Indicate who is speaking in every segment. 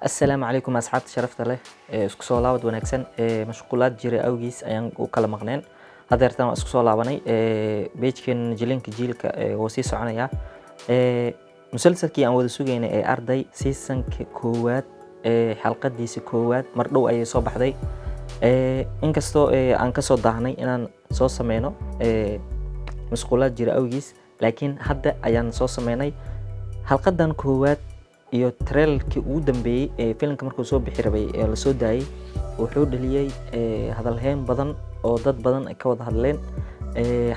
Speaker 1: السلام عليكم أصحاب شرفت له isku soo laabad wanaagsan mashquulaad jiray awgiis ayaan u kala maqneen hadeertan waan isku soo laabanay page-kan jilinka jiilka oo sii soconaya musalsalkii aan wada sugaynay ee arday season-ka koowaad xalqadiisa koowaad mar dhow ayay soo baxday inkastoo aan ka soo daahnay inaan soo sameeyno mashquulaad jiray awgiis laakiin hadda ayaan soo sameynay xalqadan koowaad iyo trailerkii ugu dambeeyay ee filimka markuu soo bixi rabay ee la soo daayay wuxuu dhaliyay hadalhayn badan oo dad badan ay ka wada hadleen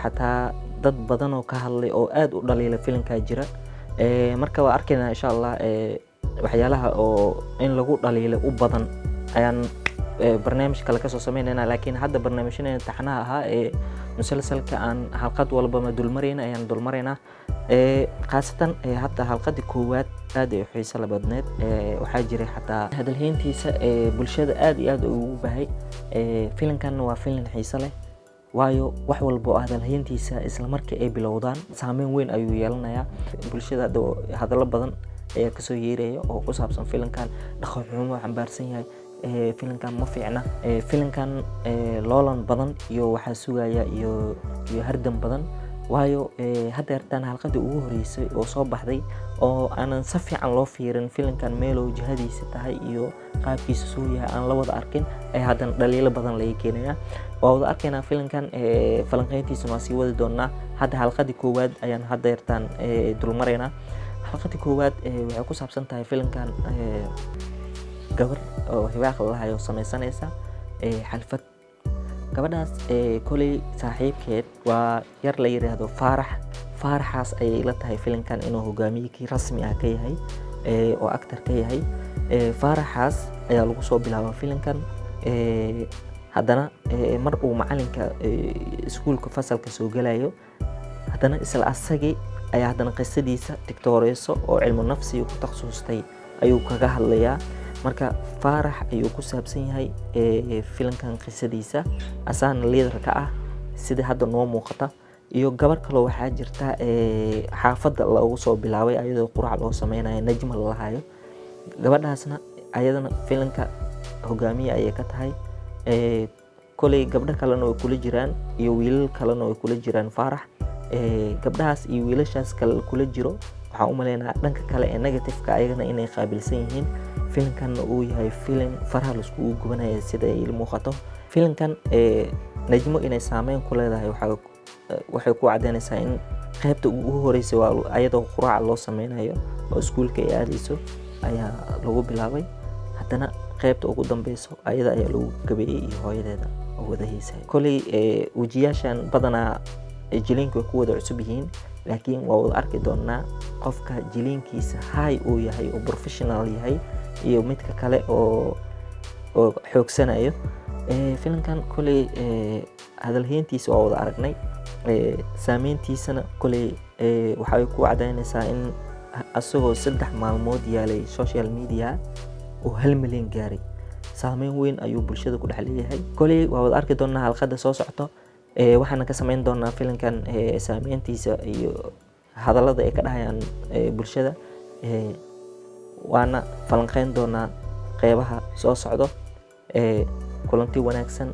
Speaker 1: xataa dad badan oo ka hadlay oo aad u dhaliilay filimka jira marka waa arkaynaa insha Allah waxyaalaha oo in lagu dhaliilay u badan ayaan barnaamij kale ka soo sameynayna laakiin hadda barnaamijyada taxanaha ahaa ee musalsalka aan halqad walba ma dulmarayna ayaan dulmaraynaa qaasatan hadda halqadii koowaad aad ay xiiso la badneed waxaa jiray xataa hadalhayntiisa bulshada aad iyo aad ugu baahay filimkan waa filim xiiso leh waayo wax walba oo hadalhayntiisa isla markii ay bilowdaan saameyn weyn ayuu yeelanayaa bulshada hadallo badan ayaa ka soo yeeraya oo ku saabsan filimkan dhaqan xumo xambaarsan yahay filimkan ma fiicna filimkan loolan badan iyo waxa sugaya iyo hardan badan waayo hadeertan halqadii ugu horeysay oo soo baxday oo aanan si fiican loo fiirin filimkan meelo jihadiisa tahay iyo qaabkiisa soo yahay aan la wada arkin ay hadan dhaliilo badan laga keenaya oo wada arkayna filimkan falanqeyntiisa ma sii wadi doonaa hadda halqadii koowaad ayaan hadeertan dulmarayna halqadii koowaad waxay ku saabsan tahay filimkan gabar oo hibaaq lahayo sameysanaysa xalfad gabadhaas kulay saaxiibkeed waa yar la yiraahdo Faaraxaas ayay la tahay filimkan inuu hogaamiyey rasmi ah ka yahay oo actor ka yahay Faaraxaas ayaa lagu soo bilaabay filimkan haddana mar uu macalinka iskuulka fasalka soo galayo haddana isla asagii ayaa haddana qisadiisa tiktooreyso oo cilmu nafsi ku takhasustay ayuu kaga hadlayaa marka Faarax ayuu ku saabsan yahay filimkan qisadiisa asaan leader ka ah sida hadda noo muuqata iyo gabar kale waxaa jirta xaafadda lagu soo bilaabay ayadoo qurac loo sameeyay Najma la lahayo gabadhaasna ayadana filimka hogaamiye ayay ka tahay kulay gabdho kalena way kula jiraan iyo wiilal kalena way kula jiraan Faarax gabdhahaas iyo wiilashaas kale kula jiro waxaan u maleynaa dhanka kale ee negative-ka ayagana inay qaabilsan yihiin filimkan uu yahay filim faraha la isku gubanayo sida ay muuqato filimkan Najmo inay saameyn ku leedahay waxay ku cadeynaysaa in qaybta ugu horeysay waa ayadoo quraac loo sameynayo oo iskuulka ay aadayso ayaa lagu bilaabay haddana qaybta ugu dambeyso ayada ayaa lagu gabeeyay iyo hooyadeeda oo wada heysay kulay wajiyaashan badanaa jilinka ku wada cusub yihiin laakiin waa wada arki doonaa qofka jilinkiisa high uu yahay oo professional yahay iyo midka kale oo xoogsanayo filimkan kulay hadalhayntiisa waa wada aragnay saameyntiisana kulay waxay ku cadeynaysaa in asagoo 3 maalmood yaalay social media oo 1 milyan gaaray saameyn weyn ayuu bulshada ku dhex leeyahay kulay waa wada arki doonaa halqada soo socoto waxaan ka sameyn doonaa filimkan saameyntiisa iyo hadallada ay ka dhahayaan bulshada waana falanqeyn doonaa qeybaha soo socdo kulanti wanaagsan